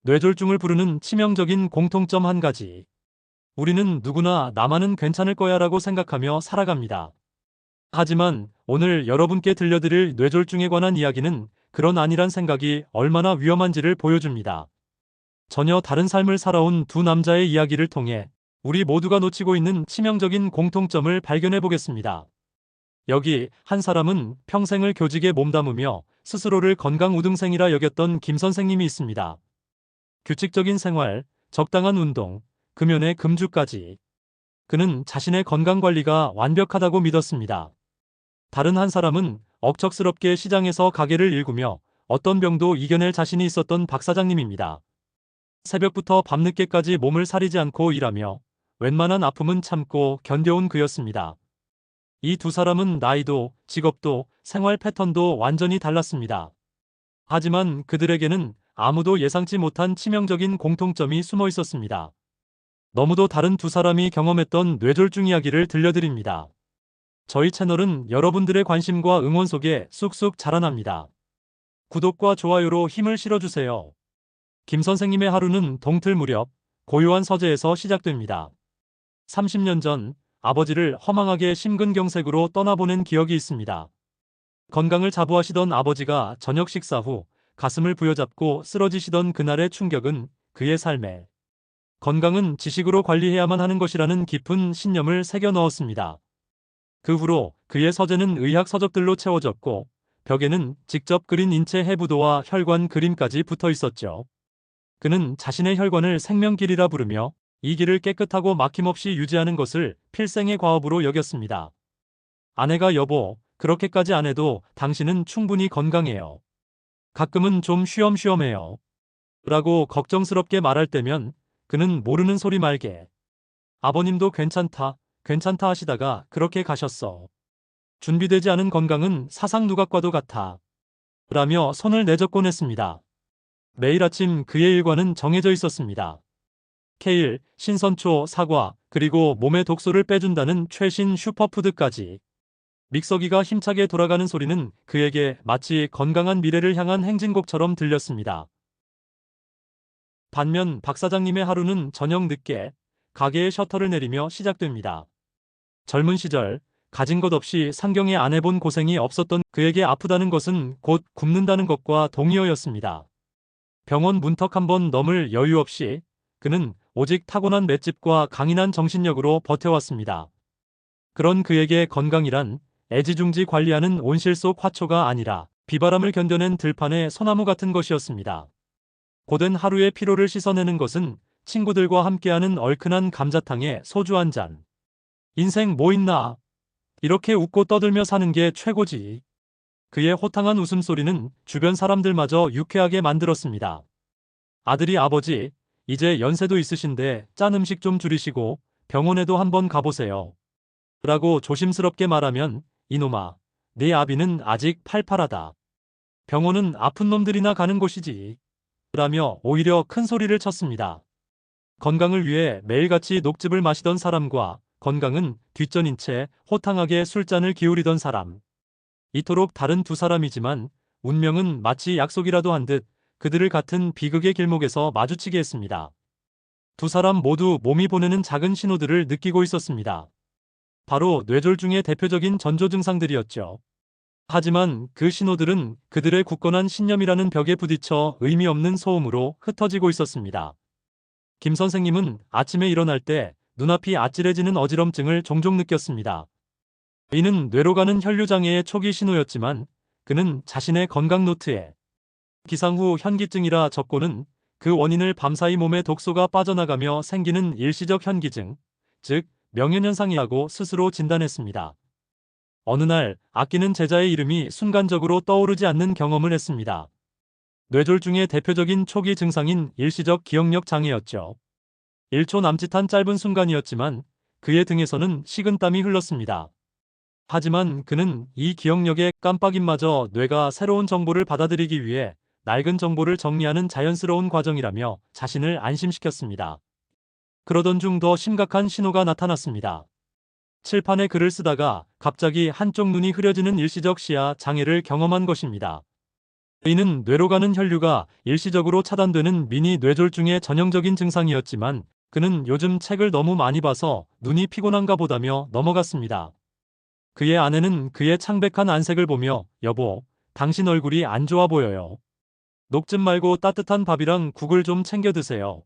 뇌졸중을 부르는 치명적인 공통점 한 가지. 우리는 누구나 나만은 괜찮을 거야라고 생각하며 살아갑니다. 하지만 오늘 여러분께 들려드릴 뇌졸중에 관한 이야기는 그런 아니란 생각이 얼마나 위험한지를 보여줍니다. 전혀 다른 삶을 살아온 두 남자의 이야기를 통해 우리 모두가 놓치고 있는 치명적인 공통점을 발견해 보겠습니다. 여기 한 사람은 평생을 교직에 몸담으며 스스로를 건강우등생이라 여겼던 김 선생님이 있습니다. 규칙적인 생활, 적당한 운동, 금연의 금주까지. 그는 자신의 건강관리가 완벽하다고 믿었습니다. 다른 한 사람은 억척스럽게 시장에서 가게를 일구며 어떤 병도 이겨낼 자신이 있었던 박 사장님입니다. 새벽부터 밤늦게까지 몸을 사리지 않고 일하며 웬만한 아픔은 참고 견뎌온 그였습니다. 이 두 사람은 나이도, 직업도, 생활 패턴도 완전히 달랐습니다. 하지만 그들에게는 아무도 예상치 못한 치명적인 공통점이 숨어 있었습니다. 너무도 다른 두 사람이 경험했던 뇌졸중 이야기를 들려드립니다. 저희 채널은 여러분들의 관심과 응원 속에 쑥쑥 자라납니다. 구독과 좋아요로 힘을 실어주세요. 김 선생님의 하루는 동틀 무렵 고요한 서재에서 시작됩니다. 30년 전 아버지를 허망하게 심근경색으로 떠나보낸 기억이 있습니다. 건강을 자부하시던 아버지가 저녁 식사 후 가슴을 부여잡고 쓰러지시던 그날의 충격은 그의 삶에 건강은 지식으로 관리해야만 하는 것이라는 깊은 신념을 새겨 넣었습니다. 그 후로 그의 서재는 의학 서적들로 채워졌고 벽에는 직접 그린 인체 해부도와 혈관 그림까지 붙어 있었죠. 그는 자신의 혈관을 생명길이라 부르며 이 길을 깨끗하고 막힘없이 유지하는 것을 필생의 과업으로 여겼습니다. 아내가 여보, 그렇게까지 안 해도 당신은 충분히 건강해요. 가끔은 좀 쉬엄쉬엄해요. 라고 걱정스럽게 말할 때면 그는 모르는 소리 말게. 아버님도 괜찮다, 괜찮다 하시다가 그렇게 가셨어. 준비되지 않은 건강은 사상 누각과도 같아. 라며 손을 내젓곤 했습니다. 매일 아침 그의 일과는 정해져 있었습니다. 케일, 신선초, 사과, 그리고 몸에 독소를 빼준다는 최신 슈퍼푸드까지. 믹서기가 힘차게 돌아가는 소리는 그에게 마치 건강한 미래를 향한 행진곡처럼 들렸습니다. 반면 박 사장님의 하루는 저녁 늦게 가게의 셔터를 내리며 시작됩니다. 젊은 시절 가진 것 없이 상경에 안 해본 고생이 없었던 그에게 아프다는 것은 곧 굶는다는 것과 동의어였습니다. 병원 문턱 한 번 넘을 여유 없이 그는 오직 타고난 맷집과 강인한 정신력으로 버텨왔습니다. 그런 그에게 건강이란 애지중지 관리하는 온실 속 화초가 아니라 비바람을 견뎌낸 들판의 소나무 같은 것이었습니다. 고된 하루의 피로를 씻어내는 것은 친구들과 함께하는 얼큰한 감자탕에 소주 한 잔. 인생 뭐 있나? 이렇게 웃고 떠들며 사는 게 최고지. 그의 호탕한 웃음소리는 주변 사람들마저 유쾌하게 만들었습니다. 아들이 아버지, 이제 연세도 있으신데 짠 음식 좀 줄이시고 병원에도 한번 가보세요. 라고 조심스럽게 말하면 이놈아, 네 아비는 아직 팔팔하다. 병원은 아픈 놈들이나 가는 곳이지. 라며 오히려 큰 소리를 쳤습니다. 건강을 위해 매일같이 녹즙을 마시던 사람과 건강은 뒷전인 채 호탕하게 술잔을 기울이던 사람. 이토록 다른 두 사람이지만 운명은 마치 약속이라도 한 듯 그들을 같은 비극의 길목에서 마주치게 했습니다. 두 사람 모두 몸이 보내는 작은 신호들을 느끼고 있었습니다. 바로 뇌졸중의 대표적인 전조 증상들이었죠. 하지만 그 신호들은 그들의 굳건한 신념이라는 벽에 부딪혀 의미 없는 소음으로 흩어지고 있었습니다. 김 선생님은 아침에 일어날 때 눈앞이 아찔해지는 어지럼증을 종종 느꼈습니다. 이는 뇌로 가는 혈류장애의 초기 신호였지만 그는 자신의 건강 노트에 기상 후 현기증이라 적고는 그 원인을 밤사이 몸에 독소가 빠져나가며 생기는 일시적 현기증, 즉 명현현상이라고 스스로 진단했습니다. 어느 날 아끼는 제자의 이름이 순간적으로 떠오르지 않는 경험을 했습니다. 뇌졸중의 대표적인 초기 증상인 일시적 기억력 장애였죠. 1초 남짓한 짧은 순간이었지만 그의 등에서는 식은땀이 흘렀습니다. 하지만 그는 이 기억력의 깜빡임마저 뇌가 새로운 정보를 받아들이기 위해 낡은 정보를 정리하는 자연스러운 과정이라며 자신을 안심시켰습니다. 그러던 중 더 심각한 신호가 나타났습니다. 칠판에 글을 쓰다가 갑자기 한쪽 눈이 흐려지는 일시적 시야 장애를 경험한 것입니다. 이는 뇌로 가는 혈류가 일시적으로 차단되는 미니 뇌졸중의 전형적인 증상이었지만 그는 요즘 책을 너무 많이 봐서 눈이 피곤한가 보다며 넘어갔습니다. 그의 아내는 그의 창백한 안색을 보며 여보, 당신 얼굴이 안 좋아 보여요. 녹즙 말고 따뜻한 밥이랑 국을 좀 챙겨 드세요.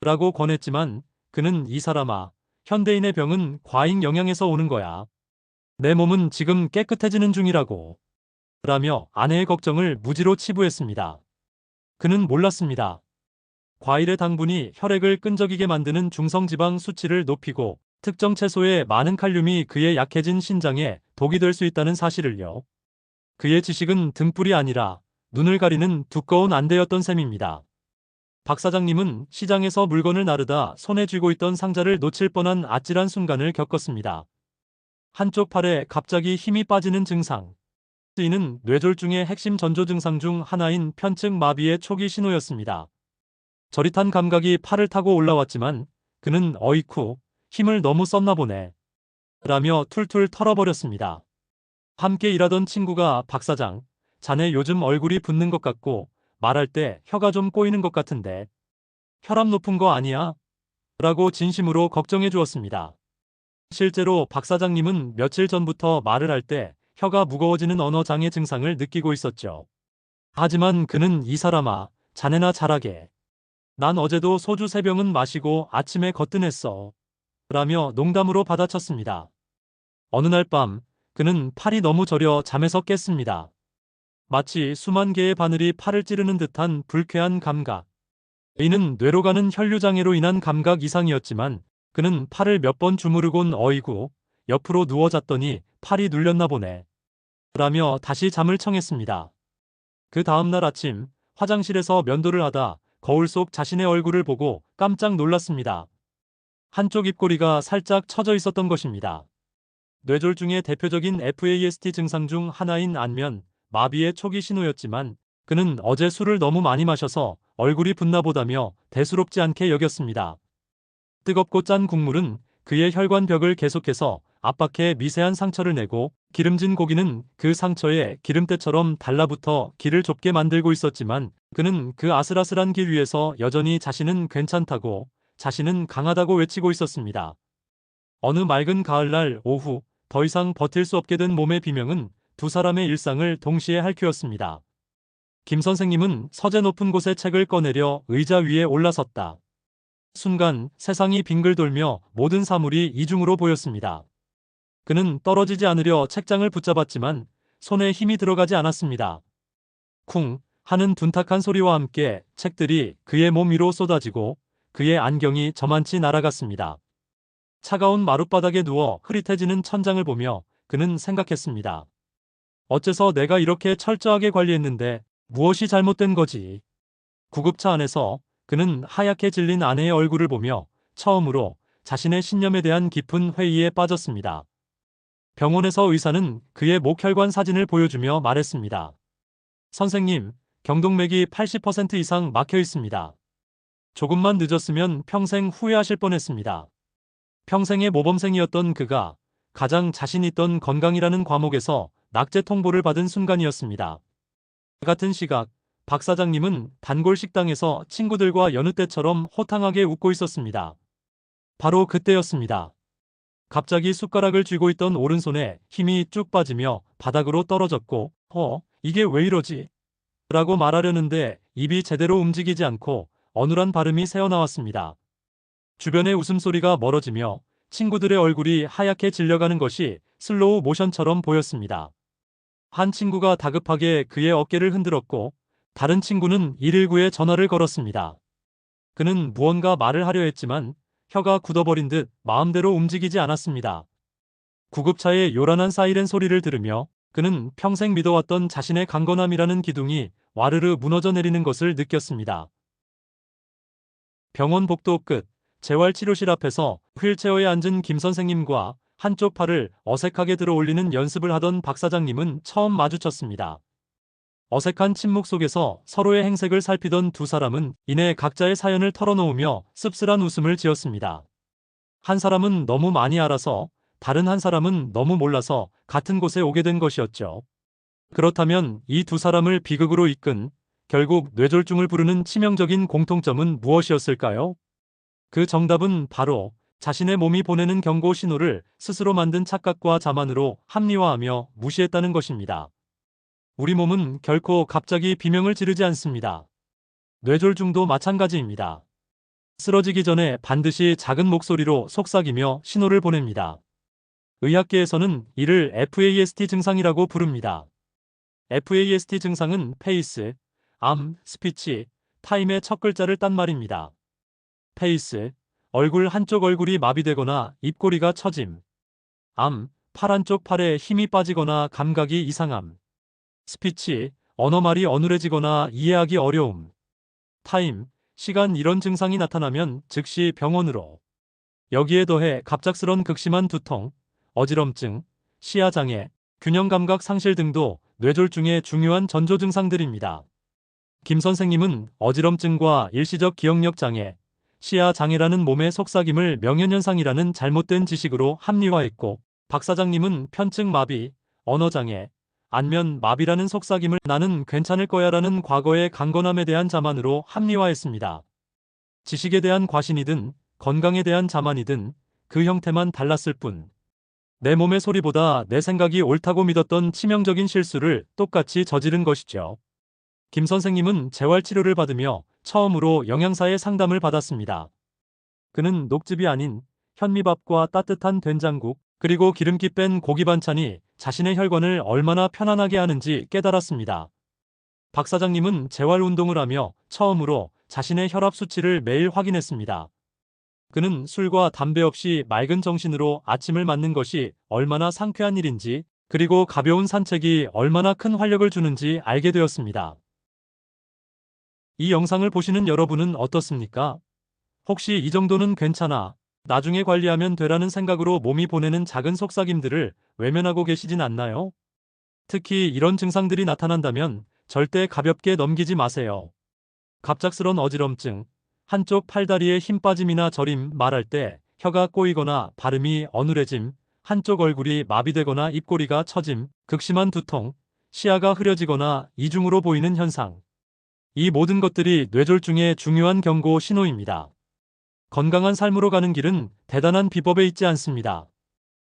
라고 권했지만 그는 이 사람아, 현대인의 병은 과잉 영양에서 오는 거야. 내 몸은 지금 깨끗해지는 중이라고. 라며 아내의 걱정을 무지로 치부했습니다. 그는 몰랐습니다. 과일의 당분이 혈액을 끈적이게 만드는 중성지방 수치를 높이고 특정 채소의 많은 칼륨이 그의 약해진 신장에 독이 될 수 있다는 사실을요. 그의 지식은 등불이 아니라 눈을 가리는 두꺼운 안대였던 셈입니다. 박 사장님은 시장에서 물건을 나르다 손에 쥐고 있던 상자를 놓칠 뻔한 아찔한 순간을 겪었습니다. 한쪽 팔에 갑자기 힘이 빠지는 증상. 이는 뇌졸중의 핵심 전조 증상 중 하나인 편측 마비의 초기 신호였습니다. 저릿한 감각이 팔을 타고 올라왔지만 그는 어이쿠, 힘을 너무 썼나 보네. 라며 툴툴 털어버렸습니다. 함께 일하던 친구가 박 사장, 자네 요즘 얼굴이 붓는 것 같고 말할 때 혀가 좀 꼬이는 것 같은데 혈압 높은 거 아니야? 라고 진심으로 걱정해 주었습니다. 실제로 박 사장님은 며칠 전부터 말을 할 때 혀가 무거워지는 언어장애 증상을 느끼고 있었죠. 하지만 그는 이 사람아, 자네나 잘하게. 난 어제도 소주 3병은 마시고 아침에 거뜬했어. 라며 농담으로 받아쳤습니다. 어느 날 밤, 그는 팔이 너무 저려 잠에서 깼습니다. 마치 수만 개의 바늘이 팔을 찌르는 듯한 불쾌한 감각. 이는 뇌로 가는 혈류장애로 인한 감각 이상이었지만 그는 팔을 몇 번 주무르곤 어이구, 옆으로 누워 잤더니 팔이 눌렸나 보네. 라며 다시 잠을 청했습니다. 그 다음날 아침 화장실에서 면도를 하다 거울 속 자신의 얼굴을 보고 깜짝 놀랐습니다. 한쪽 입꼬리가 살짝 처져 있었던 것입니다. 뇌졸중의 대표적인 FAST 증상 중 하나인 안면, 마비의 초기 신호였지만 그는 어제 술을 너무 많이 마셔서 얼굴이 붓나 보다며 대수롭지 않게 여겼습니다. 뜨겁고 짠 국물은 그의 혈관벽을 계속해서 압박해 미세한 상처를 내고 기름진 고기는 그 상처에 기름때처럼 달라붙어 길을 좁게 만들고 있었지만 그는 그 아슬아슬한 길 위에서 여전히 자신은 괜찮다고, 자신은 강하다고 외치고 있었습니다. 어느 맑은 가을날 오후 더 이상 버틸 수 없게 된 몸의 비명은 두 사람의 일상을 동시에 핥히었습니다. 김 선생님은 서재 높은 곳에 책을 꺼내려 의자 위에 올라섰다. 순간 세상이 빙글 돌며 모든 사물이 이중으로 보였습니다. 그는 떨어지지 않으려 책장을 붙잡았지만 손에 힘이 들어가지 않았습니다. 쿵 하는 둔탁한 소리와 함께 책들이 그의 몸 위로 쏟아지고 그의 안경이 저만치 날아갔습니다. 차가운 마룻바닥에 누워 흐릿해지는 천장을 보며 그는 생각했습니다. 어째서 내가 이렇게 철저하게 관리했는데 무엇이 잘못된 거지? 구급차 안에서 그는 하얗게 질린 아내의 얼굴을 보며 처음으로 자신의 신념에 대한 깊은 회의에 빠졌습니다. 병원에서 의사는 그의 목혈관 사진을 보여주며 말했습니다. 선생님, 경동맥이 80% 이상 막혀 있습니다. 조금만 늦었으면 평생 후회하실 뻔했습니다. 평생의 모범생이었던 그가 가장 자신 있던 건강이라는 과목에서 낙제 통보를 받은 순간이었습니다. 같은 시각, 박 사장님은 단골 식당에서 친구들과 여느 때처럼 호탕하게 웃고 있었습니다. 바로 그때였습니다. 갑자기 숟가락을 쥐고 있던 오른손에 힘이 쭉 빠지며 바닥으로 떨어졌고 이게 왜 이러지? 라고 말하려는데 입이 제대로 움직이지 않고 어눌한 발음이 새어나왔습니다. 주변의 웃음소리가 멀어지며 친구들의 얼굴이 하얗게 질려가는 것이 슬로우 모션처럼 보였습니다. 한 친구가 다급하게 그의 어깨를 흔들었고 다른 친구는 119에 전화를 걸었습니다. 그는 무언가 말을 하려 했지만 혀가 굳어버린 듯 마음대로 움직이지 않았습니다. 구급차의 요란한 사이렌 소리를 들으며 그는 평생 믿어왔던 자신의 강건함이라는 기둥이 와르르 무너져 내리는 것을 느꼈습니다. 병원 복도 끝, 재활치료실 앞에서 휠체어에 앉은 김 선생님과 한쪽 팔을 어색하게 들어 올리는 연습을 하던 박 사장님은 처음 마주쳤습니다. 어색한 침묵 속에서 서로의 행색을 살피던 두 사람은 이내 각자의 사연을 털어놓으며 씁쓸한 웃음을 지었습니다. 한 사람은 너무 많이 알아서, 다른 한 사람은 너무 몰라서 같은 곳에 오게 된 것이었죠. 그렇다면 이 두 사람을 비극으로 이끈 결국 뇌졸중을 부르는 치명적인 공통점은 무엇이었을까요? 그 정답은 바로 자신의 몸이 보내는 경고 신호를 스스로 만든 착각과 자만으로 합리화하며 무시했다는 것입니다. 우리 몸은 결코 갑자기 비명을 지르지 않습니다. 뇌졸중도 마찬가지입니다. 쓰러지기 전에 반드시 작은 목소리로 속삭이며 신호를 보냅니다. 의학계에서는 이를 FAST 증상이라고 부릅니다. FAST 증상은 페이스, 암, 스피치, 타임의 첫 글자를 딴 말입니다. 페이스, 얼굴 한쪽 얼굴이 마비되거나 입꼬리가 처짐. 암, 팔 한쪽 팔에 힘이 빠지거나 감각이 이상함. 스피치, 언어말이 어눌해지거나 이해하기 어려움. 타임, 시간 이런 증상이 나타나면 즉시 병원으로. 여기에 더해 갑작스런 극심한 두통, 어지럼증, 시야장애, 균형감각 상실 등도 뇌졸중의 중요한 전조 증상들입니다. 김 선생님은 어지럼증과 일시적 기억력 장애, 시야장애라는 몸의 속삭임을 명현현상이라는 잘못된 지식으로 합리화했고, 박 사장님은 편측 마비, 언어장애, 안면 마비라는 속삭임을 나는 괜찮을 거야라는 과거의 강건함에 대한 자만으로 합리화했습니다. 지식에 대한 과신이든 건강에 대한 자만이든 그 형태만 달랐을 뿐. 내 몸의 소리보다 내 생각이 옳다고 믿었던 치명적인 실수를 똑같이 저지른 것이죠. 김 선생님은 재활치료를 받으며 처음으로 영양사의 상담을 받았습니다. 그는 녹즙이 아닌 현미밥과 따뜻한 된장국, 그리고 기름기 뺀 고기 반찬이 자신의 혈관을 얼마나 편안하게 하는지 깨달았습니다. 박 사장님은 재활 운동을 하며 처음으로 자신의 혈압 수치를 매일 확인했습니다. 그는 술과 담배 없이 맑은 정신으로 아침을 맞는 것이 얼마나 상쾌한 일인지, 그리고 가벼운 산책이 얼마나 큰 활력을 주는지 알게 되었습니다. 이 영상을 보시는 여러분은 어떻습니까? 혹시 이 정도는 괜찮아, 나중에 관리하면 되라는 생각으로 몸이 보내는 작은 속삭임들을 외면하고 계시진 않나요? 특히 이런 증상들이 나타난다면 절대 가볍게 넘기지 마세요. 갑작스런 어지럼증, 한쪽 팔다리에 힘 빠짐이나 저림, 말할 때 혀가 꼬이거나 발음이 어눌해짐, 한쪽 얼굴이 마비되거나 입꼬리가 처짐, 극심한 두통, 시야가 흐려지거나 이중으로 보이는 현상. 이 모든 것들이 뇌졸중의 중요한 경고 신호입니다. 건강한 삶으로 가는 길은 대단한 비법에 있지 않습니다.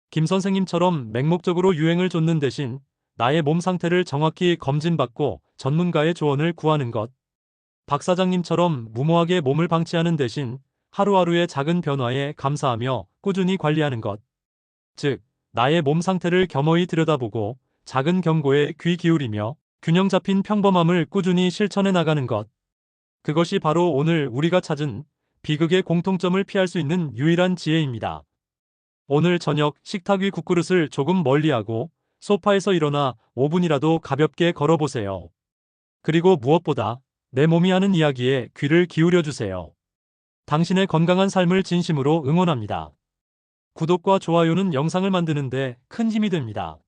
김 선생님처럼 맹목적으로 유행을 좇는 대신 나의 몸 상태를 정확히 검진받고 전문가의 조언을 구하는 것. 박 사장님처럼 무모하게 몸을 방치하는 대신 하루하루의 작은 변화에 감사하며 꾸준히 관리하는 것. 즉, 나의 몸 상태를 겸허히 들여다보고 작은 경고에 귀 기울이며 균형 잡힌 평범함을 꾸준히 실천해 나가는 것. 그것이 바로 오늘 우리가 찾은 비극의 공통점을 피할 수 있는 유일한 지혜입니다. 오늘 저녁 식탁 위 국그릇을 조금 멀리하고 소파에서 일어나 5분이라도 가볍게 걸어보세요. 그리고 무엇보다 내 몸이 하는 이야기에 귀를 기울여 주세요. 당신의 건강한 삶을 진심으로 응원합니다. 구독과 좋아요는 영상을 만드는데 큰 힘이 됩니다.